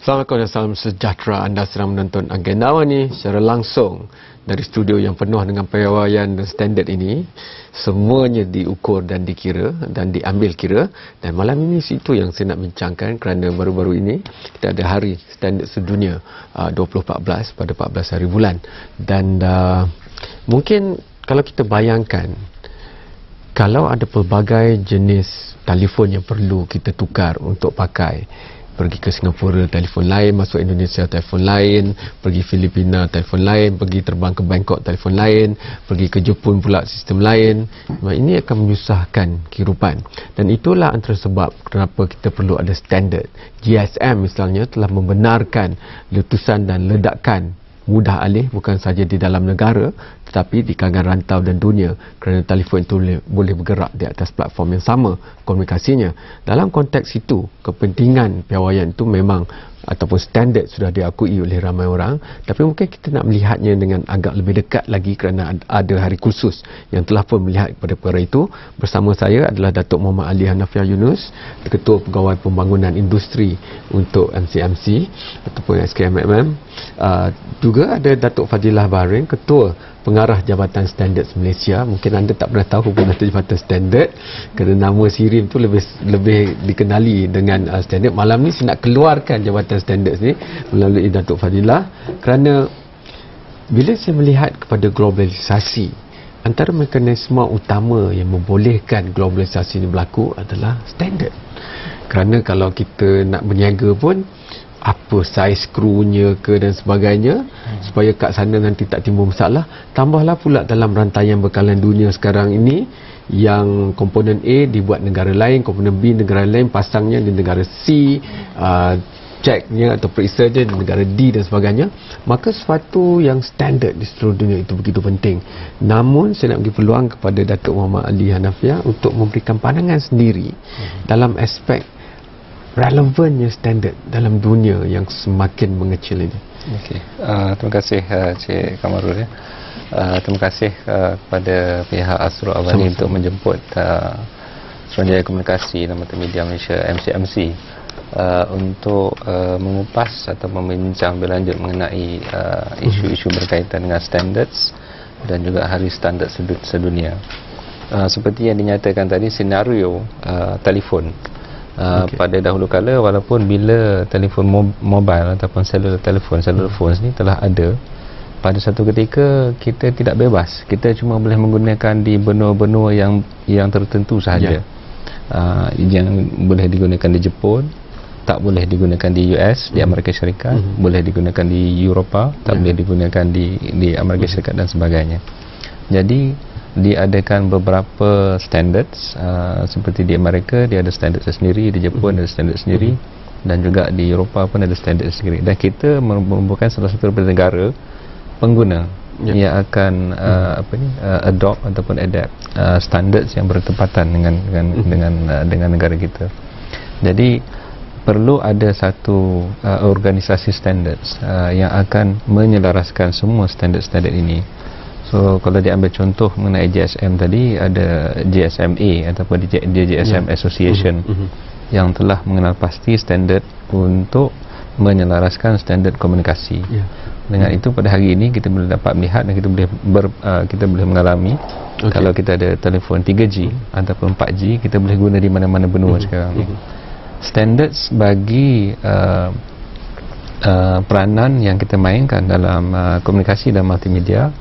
Assalamualaikum dan salam sejahtera. Anda sedang menonton Agenda Awani secara langsung dari studio yang penuh dengan piawaian dan standard ini. Semuanya diukur dan dikira dan diambil kira. Dan malam ini situ yang saya nak bincangkan kerana baru-baru ini kita ada hari standard sedunia 2014 pada 14 hari bulan. Dan mungkin kalau kita bayangkan, kalau ada pelbagai jenis telefon yang perlu kita tukar untuk pakai, pergi ke Singapura telefon lain, masuk Indonesia telefon lain, pergi Filipina telefon lain, pergi terbang ke Bangkok telefon lain, pergi ke Jepun pula sistem lain. Ini akan menyusahkan kehidupan, dan itulah antara sebab kenapa kita perlu ada standard. GSM misalnya telah membenarkan letusan dan ledakan mudah alih bukan saja di dalam negara tetapi di kalangan rantau dan dunia, kerana telefon itu boleh bergerak di atas platform yang sama komunikasinya. Dalam konteks itu, kepentingan piawaian itu memang ataupun standard sudah diakui oleh ramai orang, tapi mungkin kita nak melihatnya dengan agak lebih dekat lagi kerana ada hari khusus yang telah pun melihat kepada perkara itu. Bersama saya adalah Datuk Muhammad Ali Hanafiah Yunus, Ketua Pegawai Pembangunan Industri untuk MCMC ataupun SKMMM. Juga ada Datuk Fadilah Bahrain, Ketua Pengarah Jabatan Standard Malaysia. Mungkin anda tak pernah tahu hubungan Jabatan Standard kerana nama SIRIM tu lebih dikenali dengan standard. Malam ni saya nak keluarkan Jabatan Standard ni melalui Datuk Fadilah, kerana bila saya melihat kepada globalisasi, antara mekanisme utama yang membolehkan globalisasi ini berlaku adalah standard. Kerana kalau kita nak berniaga pun, apa saiz skrunya ke dan sebagainya, supaya kat sana nanti tak timbul masalah. Tambahlah pula dalam rantaian bekalan dunia sekarang ini, yang komponen A dibuat negara lain, komponen B negara lain, pasangnya di negara C, ceknya atau periksa je di negara D dan sebagainya. Maka sesuatu yang standard di seluruh dunia itu begitu penting. Namun saya nak beri peluang kepada Datuk Muhammad Ali Hanafiah untuk memberikan pandangan sendiri dalam aspek relevannya standard dalam dunia yang semakin mengecil ini. Okey, terima kasih Cik Kamarul ya. Terima kasih kepada pihak Asrul Awani untuk menjemput Suruhanjaya Komunikasi dan Multimedia Malaysia MCMC untuk mengupas atau membincang lebih lanjut mengenai isu-isu berkaitan dengan standards dan juga hari standard sedunia. Seperti yang dinyatakan tadi, senario telefon pada dahulu kala, walaupun bila telefon mobile ataupun cellular phones ni telah ada, pada satu ketika kita tidak bebas. Kita cuma boleh menggunakan di benua-benua yang tertentu sahaja. Yang boleh digunakan di Jepun, tak boleh digunakan di US, di Amerika Syarikat, boleh digunakan di Eropah, tak boleh digunakan di Amerika Syarikat dan sebagainya. Jadi diadakan beberapa standards, seperti di Amerika dia ada standard sendiri, di Jepun ada standard sendiri, dan juga di Eropah pun ada standard sendiri. Dan kita merupakan salah satu daripada negara pengguna yang akan adopt ataupun adapt standards yang bertepatan dengan negara kita. Jadi perlu ada satu organisasi standards yang akan menyelaraskan semua standard-standard ini. So kalau diambil contoh mengenai GSM tadi, ada GSMA ataupun GSM Association yang telah mengenal pasti standard untuk menyelaraskan standard komunikasi. Dengan itu pada hari ini kita boleh dapat melihat dan kita boleh mengalami, kalau kita ada telefon 3G ataupun 4G, kita boleh guna di mana-mana benua sekarang. Standards bagi peranan yang kita mainkan dalam komunikasi dan multimedia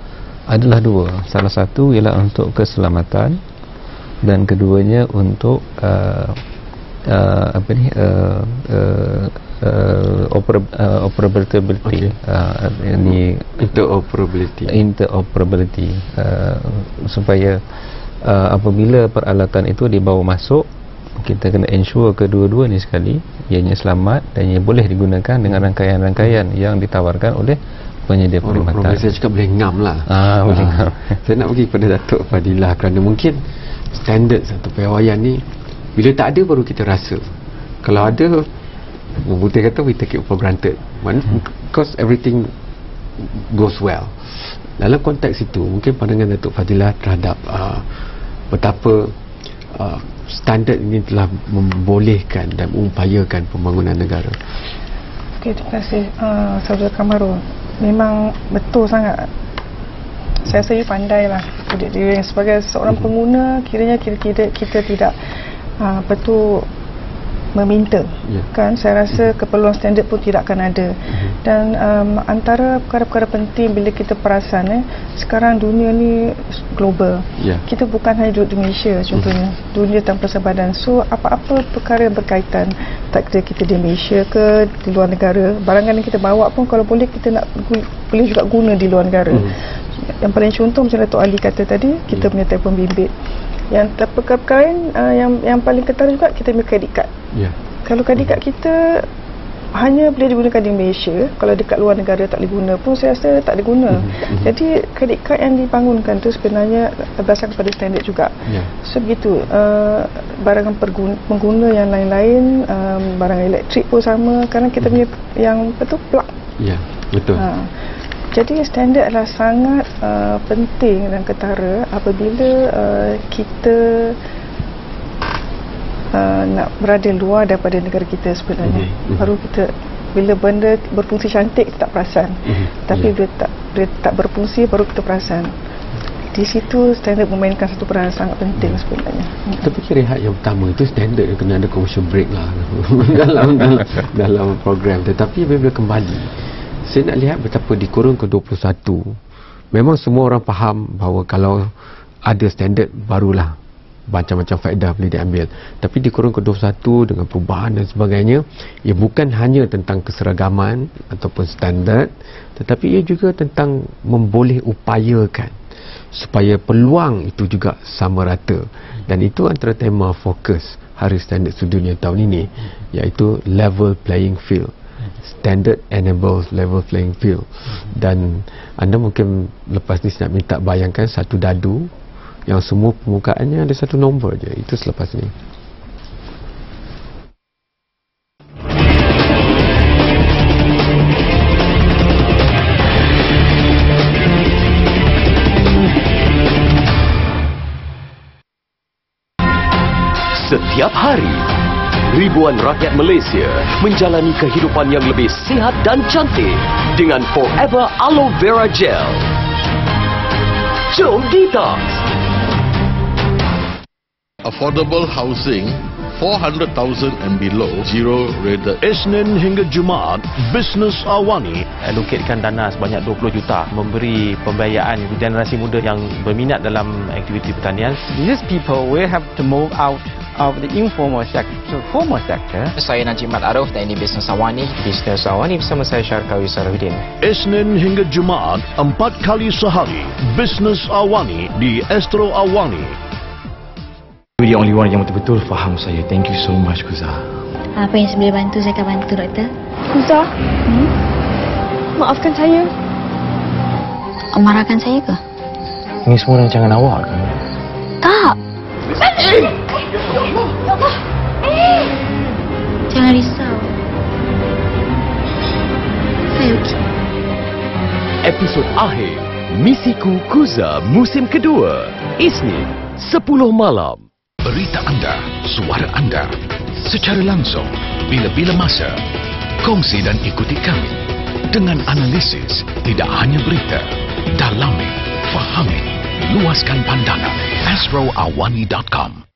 adalah dua. Salah satu ialah untuk keselamatan dan keduanya untuk operability. Interoperability, supaya apabila peralatan itu dibawa masuk, kita kena ensure kedua-dua ni sekali ianya selamat dan ia boleh digunakan dengan rangkaian-rangkaian yang ditawarkan oleh penyedia perkhidmatan. Saya cakap boleh ngam lah. Boleh ngam. Saya nak pergi kepada Datuk Fadilah, kerana mungkin standard satu piawaian ni bila tak ada baru kita rasa. Kalau ada, Buti kata we take it for granted, because everything goes well. Dalam konteks itu, mungkin pandangan Datuk Fadilah terhadap betapa standard ini telah membolehkan dan mengupayakan pembangunan negara. Okey, terima kasih Saudara Kamarul. Memang betul sangat. Saya rasa you pandai lah sebagai seorang pengguna, kiranya kita tidak betul meminta, kan? Saya rasa keperluan standard pun tidak akan ada. Dan antara perkara-perkara penting bila kita perasan, sekarang dunia ni global. Kita bukan hanya duduk di Malaysia contohnya, dunia tanpa sebadan. So apa-apa perkara yang berkaitan, tak kira kita di Malaysia ke di luar negara, barangan yang kita bawa pun kalau boleh kita nak boleh juga guna di luar negara. Yang paling contoh macam Datuk Ali kata tadi, kita punya telefon bimbit. Yang perkara lain yang paling ketara juga, kita punya credit card. Kalau credit card kita hanya boleh digunakan di Malaysia, kalau dekat luar negara tak boleh guna pun, saya rasa tak diguna. Jadi credit card yang dibangunkan tu sebenarnya berdasarkan pada standard juga. So begitu, barangan pengguna yang lain-lain, barang elektrik pun sama, kerana kita punya yang betul plug. Betul. Jadi standard adalah sangat penting dan ketara apabila kita nak berada luar daripada negara kita sebenarnya. Baru kita, bila benda berfungsi cantik kita tak perasan. Tapi bila tak berfungsi baru kita perasan. Di situ standard memainkan satu peranan sangat penting sebenarnya. Kita fikir rehat yang pertama itu standard kena ada commercial break lah dalam program. Tetapi bila kembali, saya nak lihat betapa di kurun ke-21 memang semua orang faham bahawa kalau ada standard barulah macam-macam faedah boleh diambil. Tapi di kurun ke-21 dengan perubahan dan sebagainya, ia bukan hanya tentang keseragaman ataupun standard, tetapi ia juga tentang memboleh upayakan supaya peluang itu juga sama rata. Dan itu antara tema fokus Hari Standard Sedunia tahun ini, iaitu level playing field. Standard enables level playing field. Dan anda mungkin lepas ni saya nak minta bayangkan satu dadu yang semua permukaannya ada satu nombor je. Itu selepas ni. Setiap hari, ribuan rakyat Malaysia menjalani kehidupan yang lebih sihat dan cantik dengan Forever Aloe Vera Gel. Jom detox. Affordable housing 400,000 and below, zero rated. Isnin hingga Jumaat, Bisnes Awani allokatkan dana sebanyak 20 juta memberi pembiayaan generasi muda yang berminat dalam aktiviti pertanian. These people will have to move out of the informal sector to the formal sector. Saya Najib Mat Arif dari Bisnes Awani. Bisnes Awani bersama saya Syarkawi Sarahudin. Isnin hingga Jumaat 4 kali sehari, Bisnes Awani di Astro Awani. You're the only one yang betul-betul faham saya. Thank you so much, Kuza. Apa yang saya boleh bantu, saya akan bantu, Doktor. Kuza, maafkan saya. Marahkan saya ke? Ini semua rancangan awak kan? Tak. Jangan risau. Saya okey. Episod akhir Misiku Kuza musim kedua, Isnin 10 malam. Berita anda, suara anda, secara langsung, bila-bila masa. Kongsi dan ikuti kami dengan analisis, tidak hanya berita. Dalami, fahami, luaskan pandangan. astroawani.com.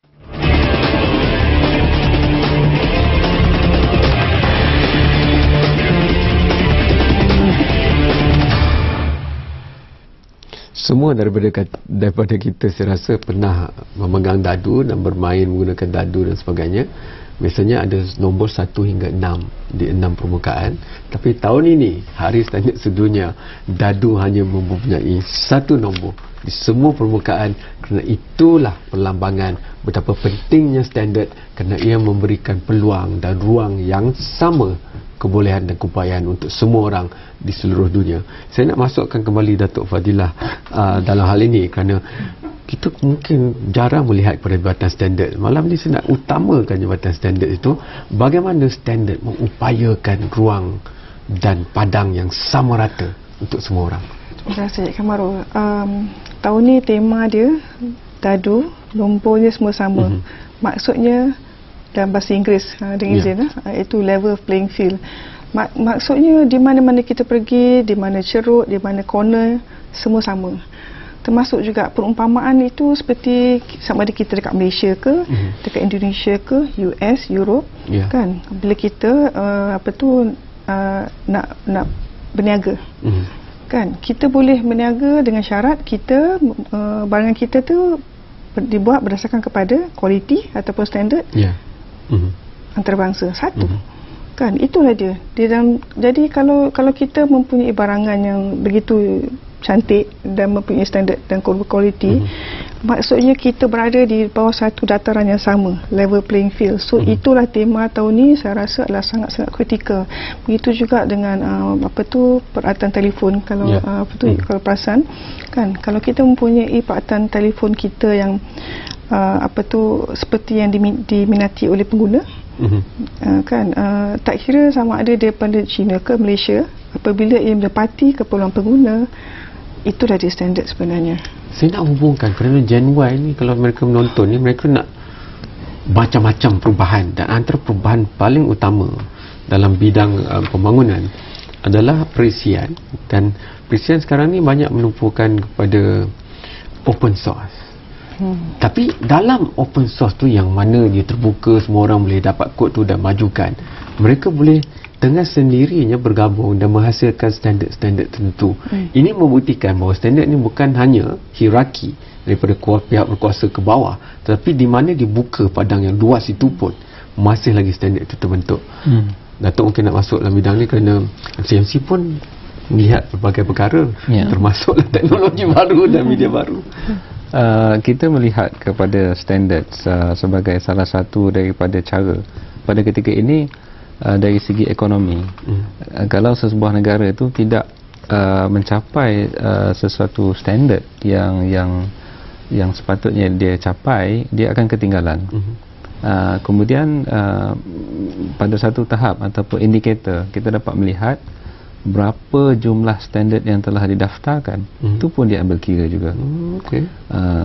Semua daripada kita saya rasa pernah memegang dadu dan bermain menggunakan dadu dan sebagainya. Biasanya ada nombor 1 hingga 6 di 6 permukaan. Tapi tahun ini, Hari Standard Sedunia, dadu hanya mempunyai 1 nombor di semua permukaan, kerana itulah perlambangan betapa pentingnya standard, kerana ia memberikan peluang dan ruang yang sama, kebolehan dan keupayaan untuk semua orang di seluruh dunia. Saya nak masukkan kembali Datuk Fadilah dalam hal ini, kerana kita mungkin jarang melihat pada jabatan standard. Malam ni saya nak utamakan jabatan standard itu, bagaimana standard mengupayakan ruang dan padang yang sama rata untuk semua orang. Terima kasih Cik Kamarul. Tahun ni tema dia dadu, nombornya semua sama. Maksudnya dalam bahasa Inggeris dengan izin, itu level playing field. Maksudnya di mana-mana kita pergi, di mana ceruk, di mana corner, semua sama. Termasuk juga perumpamaan itu seperti sama ada kita dekat Malaysia ke, dekat Indonesia ke, US, Europe, kan. Bila kita nak berniaga. Kan, kita boleh berniaga dengan syarat kita barangan kita tu dibuat berdasarkan kepada kualiti ataupun standard antarabangsa satu. Kan, itulah dia. Jadi kalau kita mempunyai barangan yang begitu cantik dan mempunyai standard dan kualiti, maksudnya kita berada di bawah satu dataran yang sama, level playing field. So itulah tema tahun ni saya rasa adalah sangat-sangat kritikal. Begitu juga dengan peralatan telefon. Kalau kalau perasan kan, kalau kita mempunyai peralatan telefon kita yang seperti yang diminati oleh pengguna, kan, tak kira sama ada daripada China ke Malaysia, apabila ia mendapati keperluan pengguna, itulah dia standard sebenarnya. Saya nak hubungkan kerana Gen Y ni, kalau mereka menonton ni, mereka nak macam-macam perubahan, dan antara perubahan paling utama dalam bidang pembangunan adalah perisian. Dan perisian sekarang ni banyak menumpukan kepada open source. Tapi dalam open source tu yang mana dia terbuka, semua orang boleh dapat kod tu dan majukan, mereka boleh dengan sendirinya bergabung dan menghasilkan standard-standard tertentu. Ini membuktikan bahawa standard ni bukan hanya hierarki daripada pihak berkuasa ke bawah, tetapi di mana dibuka padang yang luas itu pun masih lagi standard itu terbentuk. Datuk mungkin nak masuk dalam bidang ni kerana MCMC pun melihat berbagai perkara, termasuklah teknologi baru dan media baru. Kita melihat kepada standard sebagai salah satu daripada cara pada ketika ini. Dari segi ekonomi, kalau sesebuah negara itu tidak mencapai sesuatu standard yang sepatutnya dia capai, dia akan ketinggalan. Kemudian pada satu tahap ataupun indikator, kita dapat melihat berapa jumlah standard yang telah didaftarkan, itu pun dia ambil kira juga.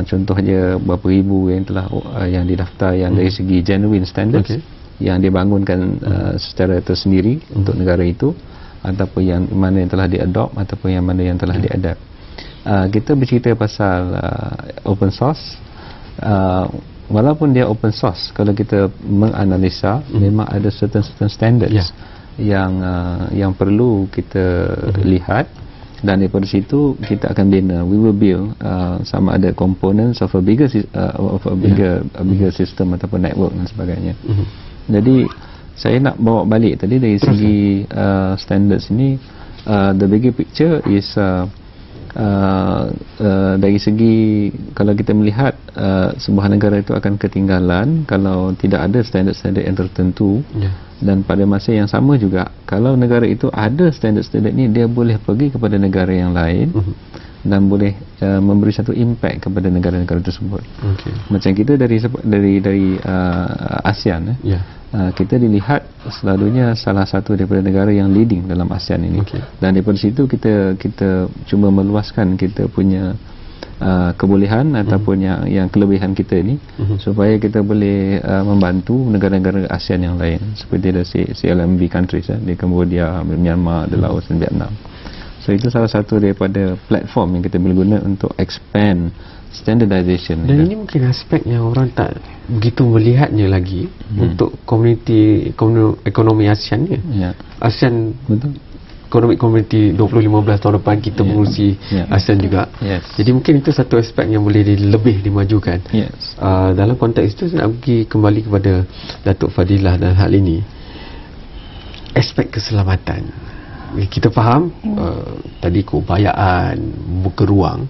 Contohnya berapa ribu yang didaftar yang dari segi genuine standards, yang dibangunkan secara tersendiri untuk negara itu, ataupun yang mana yang telah diadopt ataupun yang mana yang telah diadapt. Kita bercerita pasal open source, walaupun dia open source, kalau kita menganalisa, memang ada certain standards yang perlu kita lihat, dan daripada situ kita akan bina, we will build sama ada components of a bigger system ataupun network dan sebagainya. Jadi saya nak bawa balik tadi dari segi standards ini, the bigger picture is dari segi kalau kita melihat sebuah negara itu akan ketinggalan kalau tidak ada standard-standard yang tertentu, dan pada masa yang sama juga kalau negara itu ada standard-standard ni, dia boleh pergi kepada negara yang lain dan boleh memberi satu impact kepada negara-negara tersebut. Macam kita dari ASEAN, kita dilihat selalunya salah satu daripada negara yang leading dalam ASEAN ini, dan daripada situ kita cuba meluaskan kita punya kebolehan ataupun yang kelebihan kita ini, supaya kita boleh membantu negara-negara ASEAN yang lain seperti ada CLMV countries di Cambodia, Myanmar, Laos dan Vietnam. So itu salah satu daripada platform yang kita boleh guna untuk expand standardization. Dan ini mungkin aspek yang orang tak begitu melihatnya lagi untuk komuniti ekonomi ASEAN ni. ASEAN Economic Community 2015 tahun depan kita mengurusi ASEAN juga. Jadi mungkin itu satu aspek yang boleh lebih dimajukan. Dalam konteks itu saya nak pergi kembali kepada Datuk Fadilah dan hal ini. Aspek keselamatan. Kita faham tadi keupayaan buka ruang,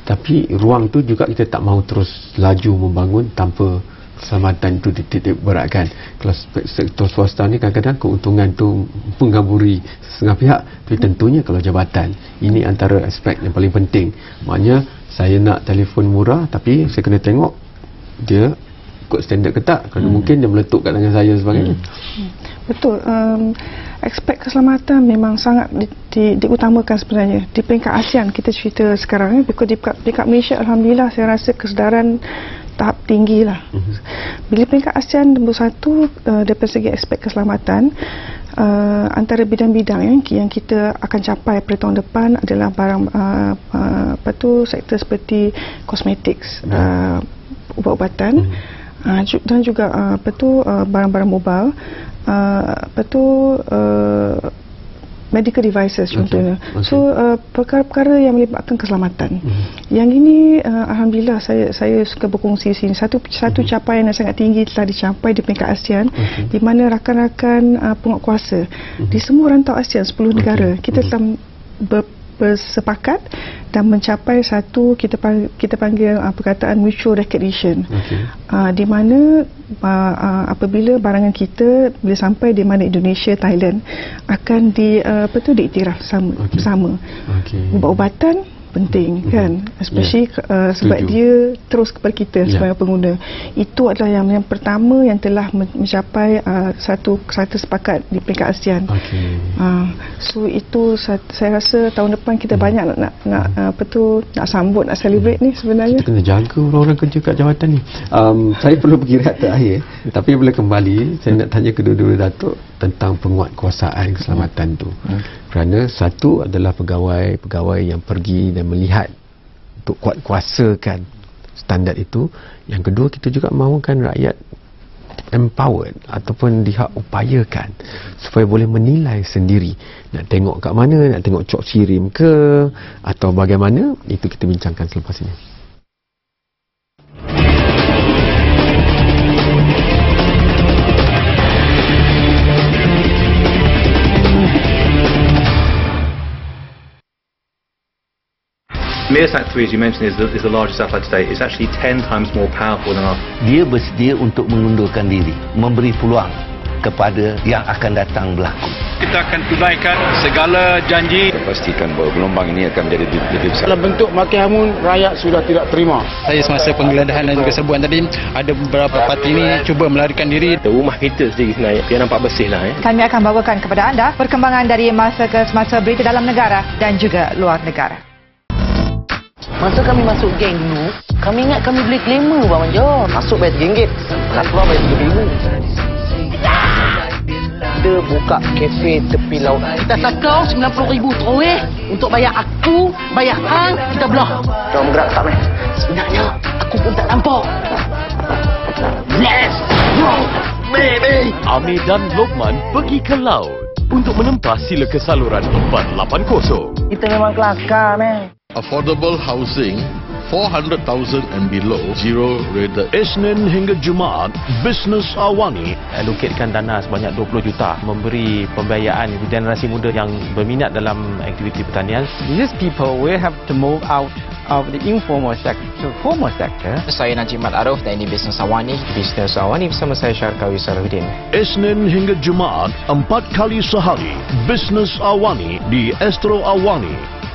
tapi ruang tu juga kita tak mahu terus laju membangun tanpa keselamatan itu dititik beratkan. Kalau sektor swasta ni kadang-kadang keuntungan tu menggaburi setengah pihak, tapi tentunya kalau jabatan, ini antara aspek yang paling penting. Maknanya saya nak telefon murah, tapi saya kena tengok dia ikut standard ke tak, kerana mungkin dia meletup kat tangan saya sebagainya. Betul. Aspek keselamatan memang sangat diutamakan sebenarnya di peringkat ASEAN. Kita cerita sekarang because di peringkat Malaysia alhamdulillah saya rasa kesedaran tahap tinggi lah. Bila peringkat ASEAN nombor satu daripada segi aspek keselamatan, antara bidang-bidang yang kita akan capai pada tahun depan adalah barang sektor seperti cosmetics, ubat-ubatan, dan juga barang-barang mobile, medical devices contohnya. So perkara-perkara yang melibatkan keselamatan. Yang ini alhamdulillah saya suka berkongsi sini. Satu capaian yang sangat tinggi telah dicapai di peringkat ASEAN, di mana rakan-rakan penguatkuasa di semua rantau ASEAN 10 negara kita telah bersepakat dan mencapai satu kita panggil perkataan mutual recognition, di mana apabila barangan kita bila sampai di mana Indonesia, Thailand akan diiktiraf bersama. Ubat-ubatan penting kan, especially sebab dia terus kepada kita sebagai pengguna. Itu adalah yang pertama yang telah mencapai satu sepakat di peringkat ASEAN. So itu saya rasa tahun depan kita banyak nak sambut, nak celebrate ni sebenarnya. Kita kena jaga orang-orang kerja kat jawatan ni. Saya perlu pergi rehat terakhir, tapi bila kembali saya nak tanya kedua-dua Datuk tentang penguatkuasaan keselamatan tu. Kerana satu adalah pegawai yang pergi dan melihat untuk kuatkuasakan standard itu. Yang kedua, kita juga mahukan rakyat empowered ataupun upayakan supaya boleh menilai sendiri. Nak tengok kat mana, nak tengok cok sirim ke atau bagaimana, itu kita bincangkan selepas ini. Meresat 3, as you mentioned, is the largest satellite today. It's actually 10 times more powerful than our... Dia bersedia untuk mengundurkan diri, memberi peluang kepada yang akan datang berlaku. Kita akan tunaikan segala janji. Pastikan bahawa gelombang ini akan menjadi lebih besar. Dalam bentuk makin hamun, rakyat sudah tidak terima. Saya semasa penggeledahan dan juga serbuan tadi, ada beberapa parti ini cuba melarikan diri. Rumah kita sendiri naik, biar nampak bersih lah. Kami akan bawakan kepada anda perkembangan dari masa ke semasa berita dalam negara dan juga luar negara. Masa kami masuk geng dulu, kami ingat kami beli glamour Bang Manjor. Masuk bayar RM3, nak keluar bayar RM3,000. Kita buka kafe tepi laut. Kita sakau RM90,000 terus untuk bayar aku, bayar hang, kita belah. Jom gerak tak meh? Sebenarnya aku pun tak nampak. Let's go, baby! Amir dan Lokman pergi ke laut untuk menempa sila kesaluran 480. Kita memang kelakar meh. Affordable housing 400,000 and below, zero rated. Isnin hingga Jumaat, Bisnes Awani allokatkan dana sebanyak 20 juta memberi pembiayaan generasi muda yang berminat dalam aktiviti pertanian. These people will have to move out of the informal sector to formal sector. Saya Najib Mat Arif dari Bisnes Awani. Bisnes Awani bersama saya Syarkawi Salahuddin. Isnin hingga Jumaat 4 kali sehari, Bisnes Awani di Astro Awani.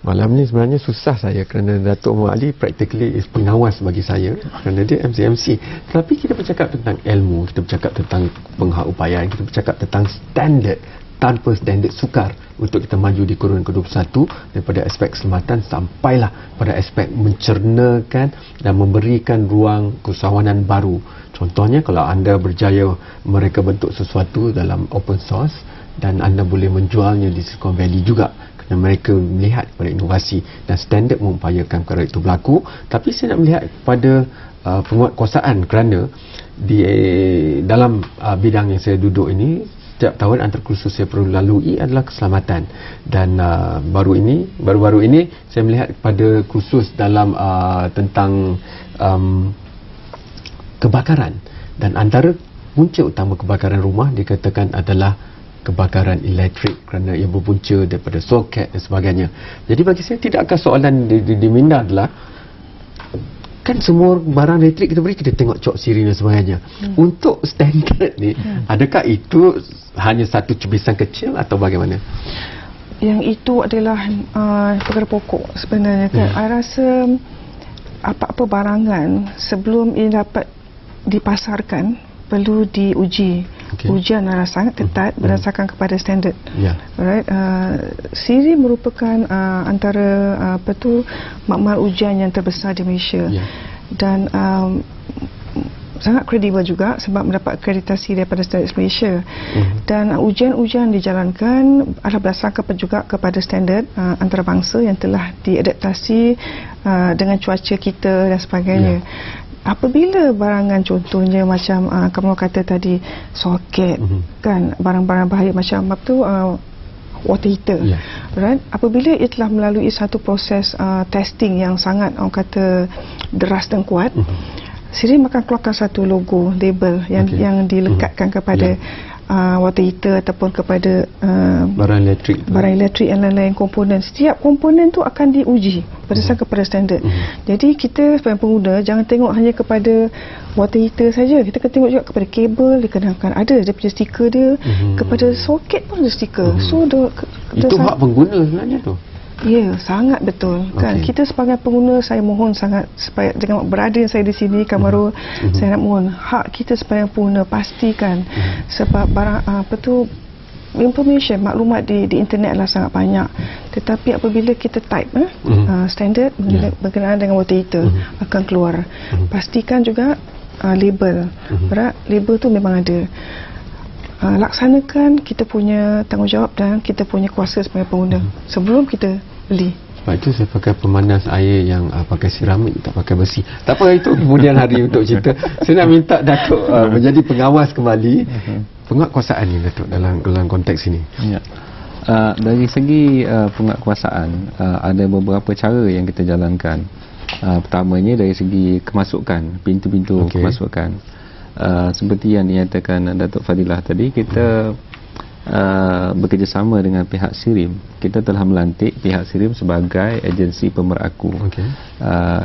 Malam ni sebenarnya susah saya kerana Datuk Muhammad Ali practically is pengawas bagi saya kerana dia MC. Tetapi kita bercakap tentang ilmu, kita bercakap tentang pengupayaan, kita bercakap tentang standard, tanpa standard sukar untuk kita maju di kurun ke-21 daripada aspek keselamatan sampailah pada aspek mencernakan dan memberikan ruang keusahawanan baru. Contohnya kalau anda berjaya mereka bentuk sesuatu dalam open source dan anda boleh menjualnya di Silicon Valley juga, kerana mereka melihat pada inovasi dan standard mengupayakan perkara itu berlaku. Tapi saya nak melihat pada penguatkuasaan kerana di dalam bidang yang saya duduk ini, setiap tahun antara kursus saya perlu lalui adalah keselamatan. Dan baru-baru ini saya melihat pada kursus dalam tentang kebakaran, dan antara punca utama kebakaran rumah dikatakan adalah kebakaran elektrik kerana ia berpunca daripada soket dan sebagainya. Jadi bagi saya tidakkah soalan di minda adalah kan semua barang elektrik kita beri, kita tengok cok sirine dan sebagainya. Untuk standard ni, adakah itu hanya satu cubisan kecil atau bagaimana? Yang itu adalah perkara pokok sebenarnya kan. Saya rasa apa-apa barangan sebelum ia dapat dipasarkan perlu diuji ujian adalah sangat ketat berdasarkan kepada standard. Alright, SIRI merupakan antara makmal ujian yang terbesar di Malaysia. Dan sangat kredibel juga sebab mendapat akreditasi daripada Standards Malaysia. Dan ujian-ujian dijalankan adalah berdasarkan juga kepada standard antarabangsa yang telah diadaptasi dengan cuaca kita dan sebagainya. Apabila barangan contohnya macam kamu kata tadi soket, kan, barang-barang bahaya macam water heater, right? Apabila ia telah melalui satu proses testing yang sangat orang kata deras dan kuat, SIRI akan keluarkan satu logo, label yang dilekatkan kepada water heater ataupun kepada barang elektrik dan lain-lain komponen. Setiap komponen tu akan diuji berdasarkan kepada standard. Jadi kita sebagai pengguna jangan tengok hanya kepada water heater saja. Kita kena tengok juga kepada kabel, dikenakan ada dia punya stiker dia, kepada soket pun ada stiker. So itu hak pengguna sebenarnya tu. Ya, sangat betul. Kan kita sebagai pengguna, saya mohon sangat supaya dengan berada saya di sini, Kamarul, saya nak mohon hak kita sebagai pengguna pastikan sebab barang information, maklumat di internet lah sangat banyak. Tetapi apabila kita type standard berkenaan dengan water heater akan keluar. Pastikan juga label. Label tu memang ada. Laksanakan kita punya tanggungjawab dan kita punya kuasa sebagai pengguna sebelum kita beli. Sebab itu saya pakai pemanas air yang pakai seramik, tak pakai besi. Tak apa, itu kemudian hari untuk cerita. Saya nak minta Datuk menjadi pengawas kembali penguatkuasaan ni, Datuk, dalam konteks ini. Dari segi penguatkuasaan, ada beberapa cara yang kita jalankan. Pertamanya dari segi kemasukan, pintu-pintu kemasukan. Seperti yang dinyatakan Datuk Fadilah tadi, kita bekerjasama dengan pihak SIRIM. Kita telah melantik pihak SIRIM sebagai agensi pemeraku.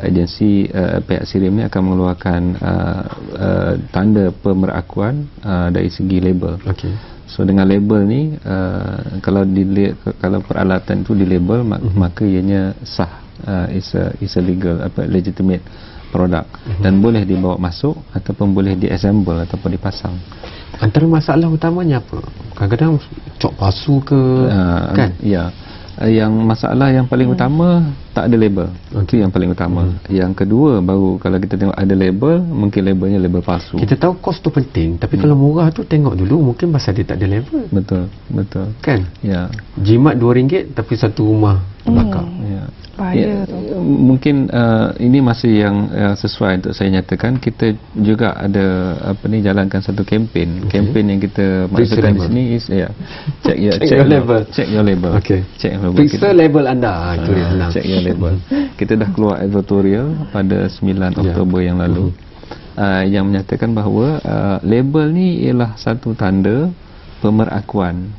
Agensi pihak SIRIM ni akan mengeluarkan tanda pemerakuan dari segi label. So dengan label ni, kalau peralatan itu di label, maka ianya sah, is a legal, legitimate produk, dan boleh dibawa masuk ataupun boleh diassemble ataupun dipasang. Antara masalah utamanya apa? Kadang-kadang cok palsu ke, kan? Ya. Yang masalah yang paling utama, tak ada label. Itu yang paling utama. Yang kedua, baru kalau kita tengok ada label, mungkin labelnya label palsu. Kita tahu kos tu penting, tapi kalau murah tu tengok dulu, mungkin pasal dia tak ada label. Betul. Kan? Ya. Jimat RM2 tapi satu rumah terbakar. Bahaya tu. Mungkin ini masih yang sesuai untuk saya nyatakan. Kita juga ada jalankan satu kempen. Kempen yang kita maksudkan di sini is check your label. Check your label. Check your label. Periksa label anda. Itu dia senang. Check your label. Kita dah keluar editorial pada 9 Oktober yang lalu, yang menyatakan bahawa label ni ialah satu tanda pemerakuan.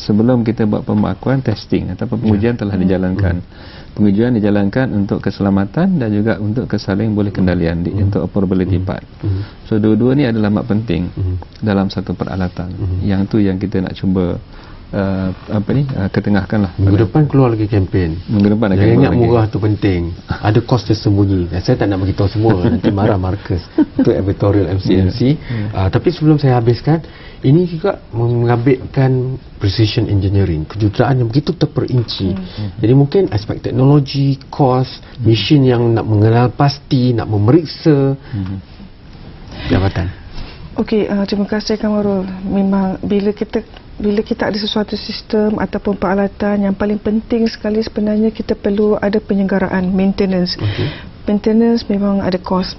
Sebelum kita buat pemerakuan, testing atau pengujian telah dijalankan. Pengujian dijalankan untuk keselamatan dan juga untuk kesaling boleh kendalian untuk operability part. So dua-dua ni adalah amat penting dalam satu peralatan. Yang tu yang kita nak cuba ketengahkan lah. Minggu depan keluar lagi kempen. Minggu depan jangan ingat murah tu penting. Ada kos tersembunyi. Saya tak nak beritahu semua, nanti marah Marcus. Itu editorial MCMC. Tapi sebelum saya habiskan, ini juga mengambilkan precision engineering, kejuruteraan yang begitu terperinci. Jadi mungkin aspek teknologi, kos, mesin yang nak mengenal pasti, nak memeriksa jabatan. Okey, terima kasih Kamarul. Memang bila kita ada sesuatu sistem ataupun peralatan, yang paling penting sekali sebenarnya kita perlu ada penyelenggaraan, maintenance. Maintenance memang ada kos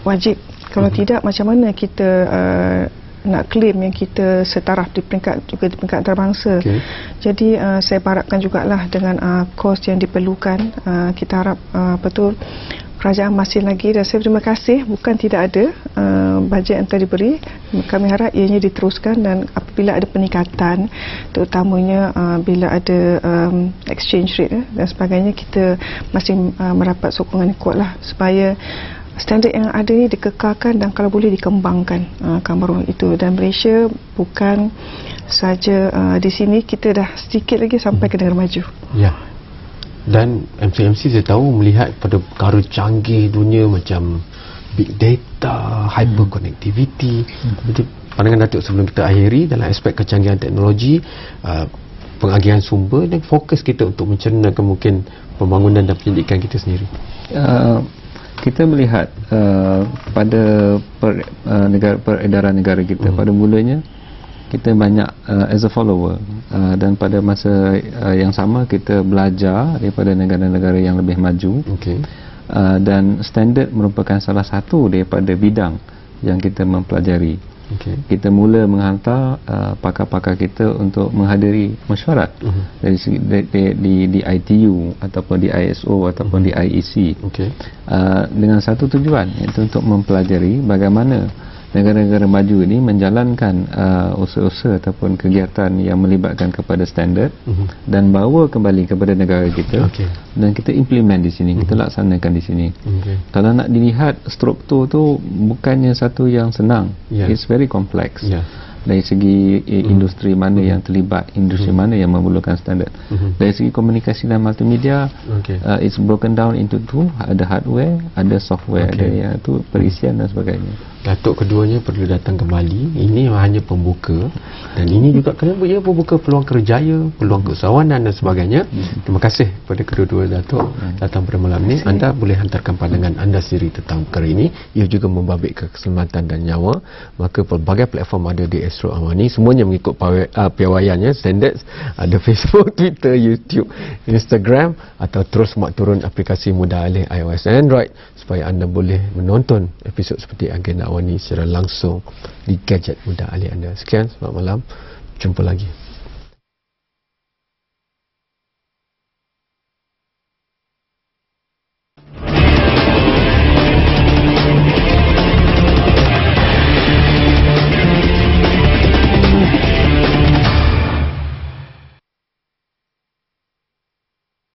wajib. Kalau tidak, macam mana kita nak claim yang kita setaraf di peringkat antarabangsa. Jadi saya harapkan jugalah dengan kos yang diperlukan, kita harap betul kerajaan masih lagi, dan saya terima kasih, bukan tidak ada bajet yang telah diberi. Kami harap ianya diteruskan, dan apabila ada peningkatan, terutamanya bila ada exchange rate dan sebagainya, kita masih mendapat sokongan yang kuat lah supaya standard yang ada ni dikekalkan dan kalau boleh dikembangkan, Kamarul itu. Dan Malaysia bukan saja di sini, kita dah sedikit lagi sampai ke negara maju. Ya. Dan MCMC saya tahu melihat pada perkara canggih dunia macam big data, hyperconnectivity. pandangan Datuk sebelum kita akhiri dalam aspek kecanggihan teknologi, pengagihan sumber dan fokus kita untuk mencernakan mungkin pembangunan dan pendidikan kita sendiri? Kita melihat pada peredaran negara kita, pada mulanya kita banyak as a follower, dan pada masa yang sama kita belajar daripada negara-negara yang lebih maju. Dan standard merupakan salah satu daripada bidang yang kita mempelajari. Kita mula menghantar pakar-pakar kita untuk menghadiri mesyuarat dari di ITU ataupun di ISO ataupun di IEC, dengan satu tujuan, iaitu untuk mempelajari bagaimana negara-negara maju ini menjalankan usaha-usaha ataupun kegiatan yang melibatkan kepada standard dan bawa kembali kepada negara kita, dan kita implement di sini, kita laksanakan di sini. Kalau nak dilihat struktur tu bukannya satu yang senang, it's very complex. Dari segi industri mana yang terlibat, industri mana yang memerlukan standard. Dari segi komunikasi dan multimedia, it's broken down into two, ada hardware, ada software, ada yang itu perisian dan sebagainya. Datuk keduanya perlu datang kembali. Ini hanya pembuka, dan ini juga kenapa ia membuka peluang kerjaya, peluang keusahawanan dan sebagainya. Terima kasih kepada kedua-dua Datuk datang pada malam ini. Anda boleh hantarkan pandangan anda sendiri tentang perkara ini. Ia juga membabitkan keselamatan dan nyawa. Maka pelbagai platform ada di Astro Awani, semuanya mengikut piawaiannya, standards. Ada Facebook, Twitter, YouTube, Instagram, atau terus muat turun aplikasi Mudah Alih iOS dan Android supaya anda boleh menonton episod seperti Agenda Awani secara langsung di gadget Mudah Alih anda. Sekian, selamat malam, jumpa lagi.